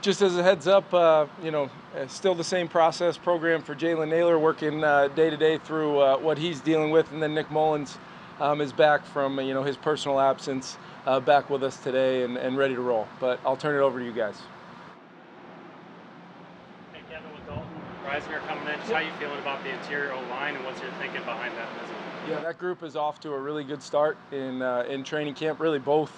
Just as a heads up, still the same process program for Jalen Naylor, working day to day through what he's dealing with, and then Nick Mullins is back from his personal absence, back with us today and ready to roll. But I'll turn it over to you guys. Hey Kevin, with Dalton, Risner coming in, just how you feeling about the interior O-line and what's your thinking behind that visit? Yeah, that group is off to a really good start in training camp. Really both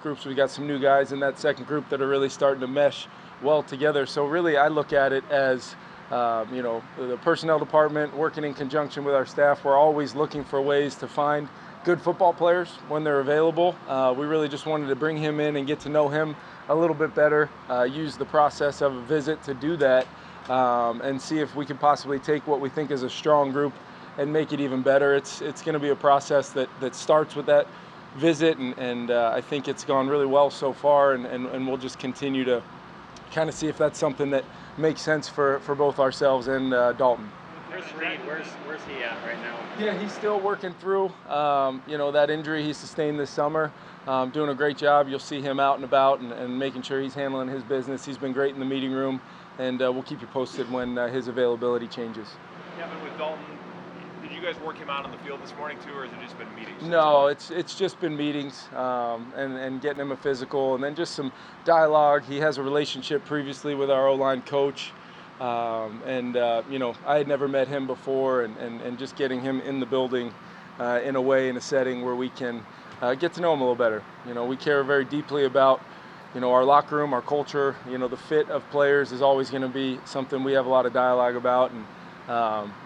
groups. We got some new guys in that second group that are really starting to mesh well together. So really, I look at it as the personnel department working in conjunction with our staff. We're always looking for ways to find good football players when they're available. We really just wanted to bring him in and get to know him a little bit better. Use the process of a visit to do that, and see if we could possibly take what we think is a strong group and make it even better. It's going to be a process that starts with that visit, and I think it's gone really well so far, and we'll just continue to kind of see if that's something that makes sense for both ourselves and Dalton. Where's he at right now? Yeah, he's still working through that injury he sustained this summer. Doing a great job. You'll see him out and about and making sure he's handling his business. He's been great in the meeting room, and we'll keep you posted when his availability changes. Kevin, with Dalton, did you guys work him out on the field this morning too, or has it just been meetings? No, it's just been meetings and getting him a physical, and then just some dialogue. He has a relationship previously with our O-line coach, I had never met him before, and just getting him in the building in a setting where we can get to know him a little better. We care very deeply about our locker room, our culture. The fit of players is always going to be something we have a lot of dialogue about, and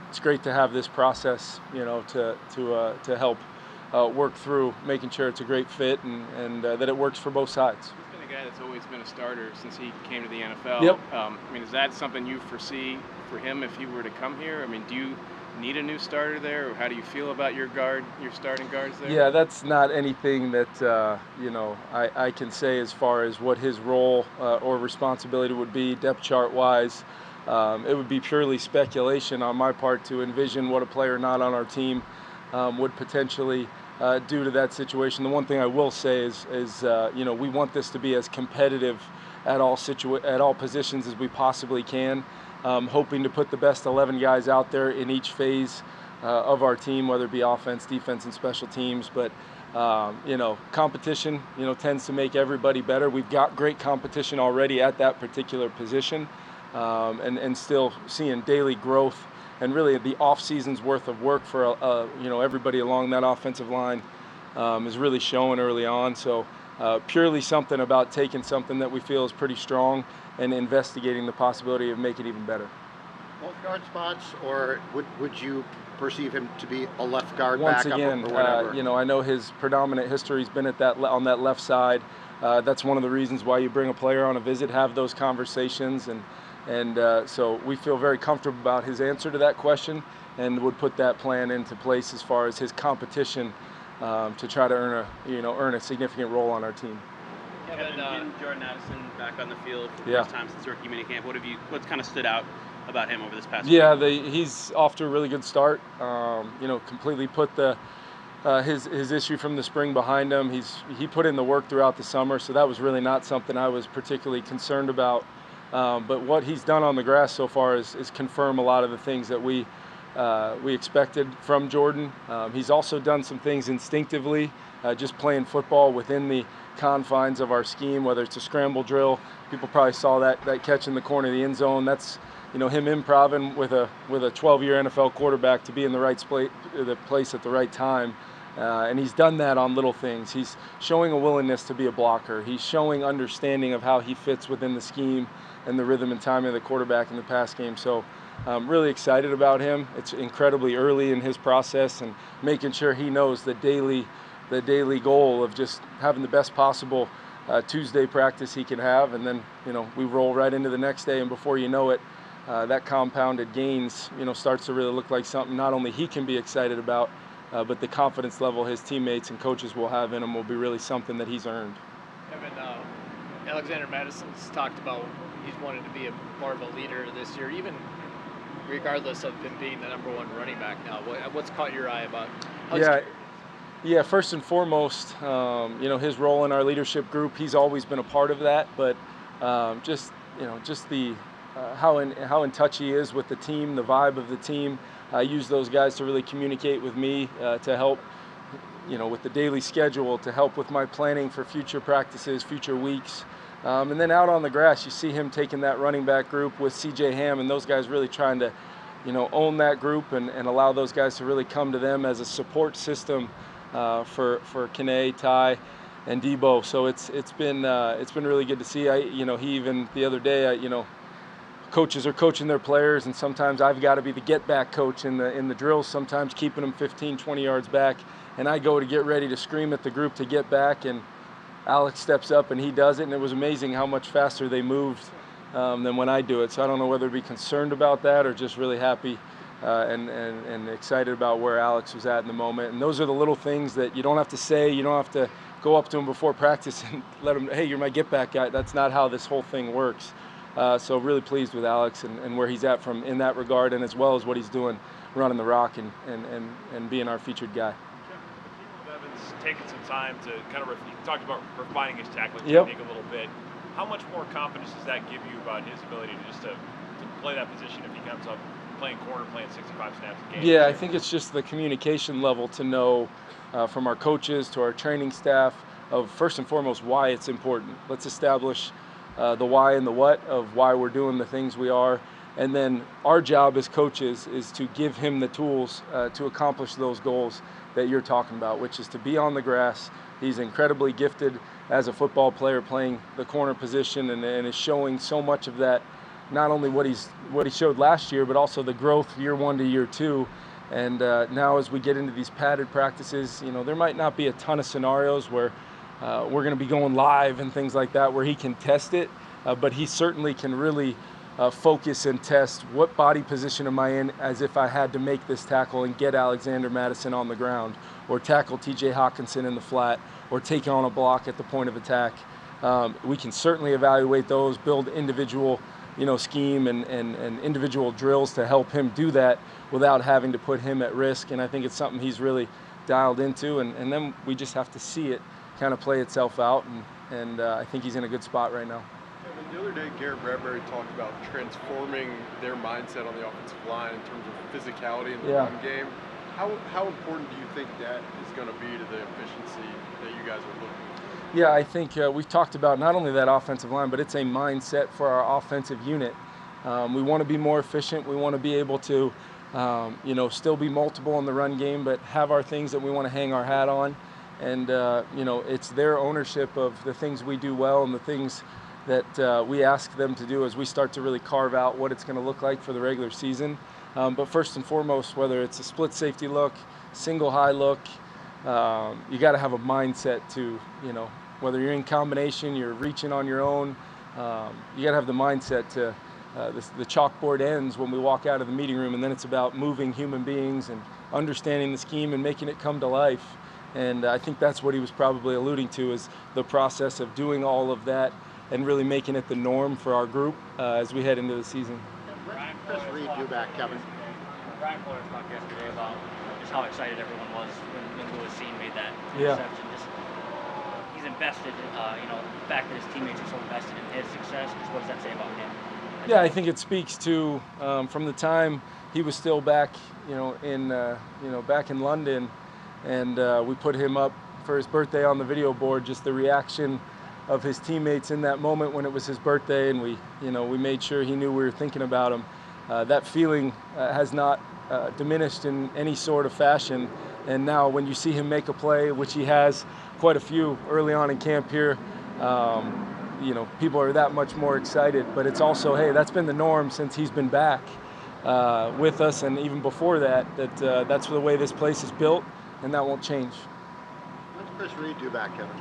it's great to have this process, to help work through making sure it's a great fit and that it works for both sides. He's been a guy that's always been a starter since he came to the NFL. Yep. Is that something you foresee for him if he were to come here? Do you need a new starter there, or how do you feel about your starting guards there? Yeah, that's not anything that I can say as far as what his role or responsibility would be depth chart wise. It would be purely speculation on my part to envision what a player not on our team would potentially do to that situation. The one thing I will say is we want this to be as competitive at all positions as we possibly can. Hoping to put the best 11 guys out there in each phase of our team, whether it be offense, defense, and special teams. But competition tends to make everybody better. We've got great competition already at that particular position. And still seeing daily growth, and really the off season's worth of work for everybody along that offensive line is really showing early on. So purely something about taking something that we feel is pretty strong and investigating the possibility of making it even better. Both guard spots, or would you perceive him to be a left guard Once backup again, or whatever? I know his predominant history's been on that left side. That's one of the reasons why you bring a player on a visit, have those conversations, and so we feel very comfortable about his answer to that question, and would put that plan into place as far as his competition to try to earn a significant role on our team. Kevin, Jordan Addison back on the field for the Yeah. first time since rookie minicamp. What's kind of stood out about him over this past week? He's off to a really good start. Completely put his issue from the spring behind him. He put in the work throughout the summer, so that was really not something I was particularly concerned about. But what he's done on the grass so far is confirm a lot of the things that we expected from Jordan. He's also done some things instinctively, just playing football within the confines of our scheme, whether it's a scramble drill. People probably saw that catch in the corner of the end zone. That's him improvising with a 12-year NFL quarterback to be in the right place at the right time. And he's done that on little things. He's showing a willingness to be a blocker. He's showing understanding of how he fits within the scheme and the rhythm and timing of the quarterback in the pass game. So I'm really excited about him. It's incredibly early in his process, and making sure he knows the daily goal of just having the best possible Tuesday practice he can have, and then we roll right into the next day, and before you know it, that compounded gains starts to really look like something not only he can be excited about, but the confidence level his teammates and coaches will have in him will be really something that he's earned. Kevin, Alexander Madison's talked about he's wanted to be more of a leader this year, even regardless of him being the number one running back now. What's caught your eye about? Yeah. First and foremost, his role in our leadership group, he's always been a part of that, but just the how in touch he is with the team, the vibe of the team. I use those guys to really communicate with me to help, with the daily schedule, to help with my planning for future practices, future weeks. And then out on the grass, you see him taking that running back group with C.J. Ham and those guys really trying to, own that group and allow those guys to really come to them as a support system for Kene, Ty, and Debo. So it's been really good to see. He even the other day, coaches are coaching their players, and sometimes I've got to be the get-back coach in the drills, sometimes keeping them 15, 20 yards back, and I go to get ready to scream at the group to get back, and Alex steps up and he does it, and it was amazing how much faster they moved than when I do it. So I don't know whether to be concerned about that or just really happy and excited about where Alex was at in the moment. And those are the little things that you don't have to say, you don't have to go up to him before practice and let him, hey, you're my get-back guy. That's not how this whole thing works. So really pleased with Alex and where he's at in that regard, and as well as what he's doing running the rock and being our featured guy. Evans taking some time to kind of you talked about refining his tackling Yep. technique a little bit. How much more confidence does that give you about his ability to play that position if he comes up playing corner, playing 65 snaps a game? Yeah, I think it's just the communication level to know from our coaches to our training staff of first and foremost why it's important. Let's establish the why and the what of why we're doing the things we are. And then our job as coaches is to give him the tools to accomplish those goals that you're talking about, which is to be on the grass. He's incredibly gifted as a football player playing the corner position and is showing so much of that, not only what he showed last year, but also the growth year 1 to year 2. And now as we get into these padded practices, there might not be a ton of scenarios where we're going to be going live and things like that where he can test it, but he certainly can really focus and test what body position am I in as if I had to make this tackle and get Alexander Mattison on the ground, or tackle TJ Hawkinson in the flat, or take on a block at the point of attack. We can certainly evaluate those, build individual scheme and individual drills to help him do that without having to put him at risk. And I think it's something he's really dialed into, and then we just have to see it kind of play itself out, and I think he's in a good spot right now. The other day, Garrett Bradbury talked about transforming their mindset on the offensive line in terms of physicality in the run game. How important do you think that is going to be to the efficiency that you guys are looking for? Yeah, I think we've talked about not only that offensive line, but it's a mindset for our offensive unit. We want to be more efficient. We want to be able to, still be multiple in the run game, but have our things that we want to hang our hat on. And, it's their ownership of the things we do well and the things that we ask them to do as we start to really carve out what it's going to look like for the regular season. But first and foremost, whether it's a split safety look, single high look, you got to have a mindset to, whether you're in combination, you're reaching on your own, you got to have the mindset to the chalkboard ends when we walk out of the meeting room, and then it's about moving human beings and understanding the scheme and making it come to life. And I think that's what he was probably alluding to, is the process of doing all of that and really making it the norm for our group as we head into the season. Chris Reed, you back, Kevin. Brian Flores talked yesterday about just how excited everyone was when Lewis Seen made that interception. Just he's invested, the fact that his teammates are so invested in his success. Just what does that say about him? Yeah, I think it speaks to from the time he was still back, back in London, and we put him up for his birthday on the video board. Just the reaction of his teammates in that moment when it was his birthday, and we made sure he knew we were thinking about him. That feeling has not diminished in any sort of fashion. And now when you see him make a play, which he has quite a few early on in camp here, people are that much more excited. But it's also, hey, that's been the norm since he's been back with us, and even before that, that's the way this place is built, and that won't change. What's Chris Reed do back, Kevin?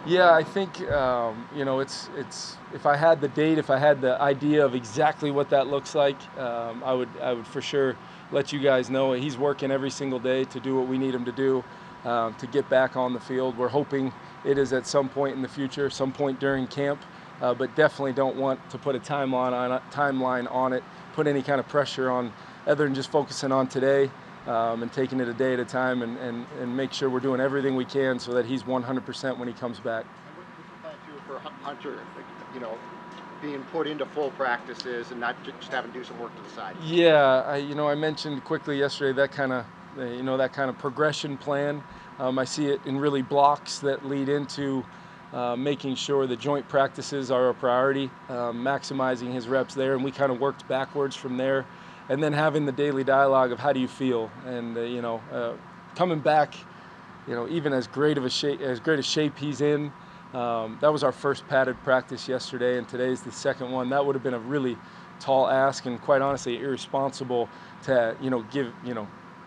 Yeah, I think it's if I had the date, if I had the idea of exactly what that looks like, I would for sure let you guys know. He's working every single day to do what we need him to do to get back on the field. We're hoping it is at some point in the future, some point during camp, but definitely don't want to put a timeline on it, put any kind of pressure on other than just focusing on today. And taking it a day at a time and make sure we're doing everything we can so that he's 100% when he comes back. And what's the plan too for Hunter? being put into full practices and not just having to do some work to the side? Yeah, I mentioned quickly yesterday that kind of progression plan. I see it in really blocks that lead into making sure the joint practices are a priority, maximizing his reps there, and we kind of worked backwards from there, and then having the daily dialogue of how do you feel, and coming back, even as great a shape he's in. That was our first padded practice yesterday, and today's the second one. That would have been a really tall ask, and quite honestly, irresponsible to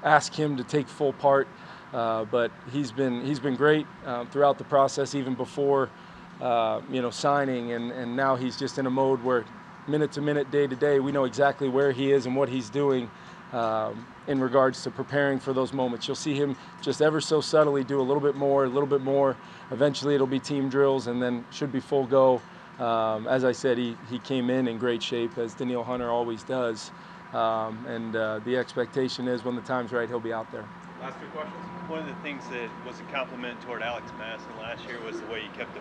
ask him to take full part. But he's been great throughout the process, even before signing, and now he's just in a mode where minute to minute, day to day, we know exactly where he is and what he's doing in regards to preparing for those moments. You'll see him just ever so subtly do a little bit more. Eventually it'll be team drills, and then should be full go. As I said, he came in great shape, as Daniil Hunter always does. And the expectation is when the time's right, he'll be out there. Last 2 questions. One of the things that was a compliment toward Alex Madison last year was the way you kept the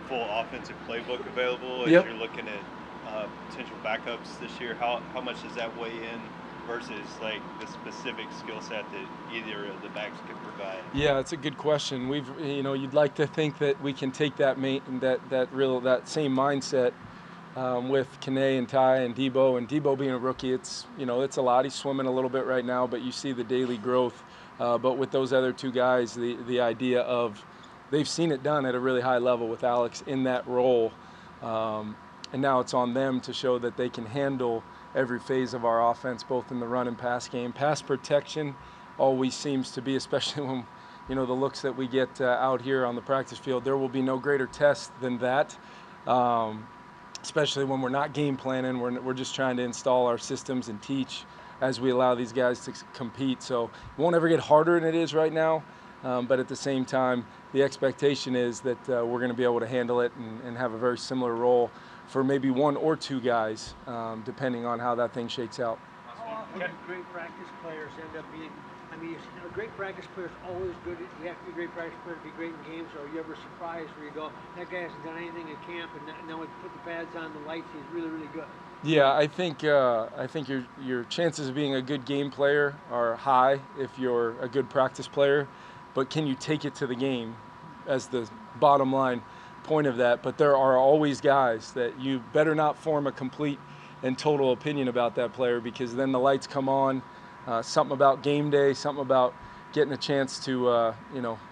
full offensive playbook available as Yep. you're looking at potential backups this year. How much does that weigh in versus like the specific skill set that either of the backs can provide? Yeah, it's a good question. You'd like to think that we can take that same mindset with Kane and Ty and Debo. And Debo being a rookie, it's a lot. He's swimming a little bit right now, but you see the daily growth. But with those other 2 guys, the idea of they've seen it done at a really high level with Alex in that role. And now it's on them to show that they can handle every phase of our offense, both in the run and pass game. Pass protection always seems to be, especially when, the looks that we get out here on the practice field, there will be no greater test than that, especially when we're not game planning. We're just trying to install our systems and teach as we allow these guys to compete. So it won't ever get harder than it is right now, but at the same time, the expectation is that we're going to be able to handle it and have a very similar role for maybe 1 or 2 guys, depending on how that thing shakes out. How often do great practice players end up being, a great practice player is always good. You have to be a great practice player to be great in games, or are you ever surprised where you go, that guy hasn't done anything at camp, and now we put the pads on, the lights, he's really, really good? Yeah, I think your chances of being a good game player are high if you're a good practice player, but can you take it to the game as the bottom line point of that? But there are always guys that you better not form a complete and total opinion about that player, because then the lights come on, something about game day, something about getting a chance to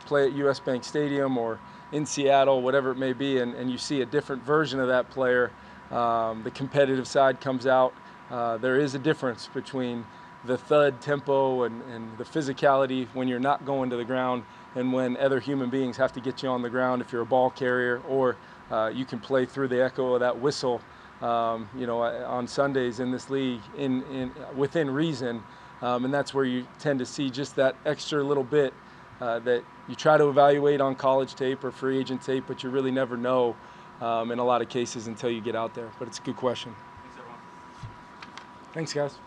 play at US Bank Stadium or in Seattle, whatever it may be, and you see a different version of that player. The competitive side comes out. There is a difference between the thud tempo and the physicality when you're not going to the ground and when other human beings have to get you on the ground if you're a ball carrier, or you can play through the echo of that whistle, on Sundays in this league within reason. And that's where you tend to see just that extra little bit that you try to evaluate on college tape or free agent tape, but you really never know in a lot of cases until you get out there. But it's a good question. Thanks, everyone. Thanks, guys.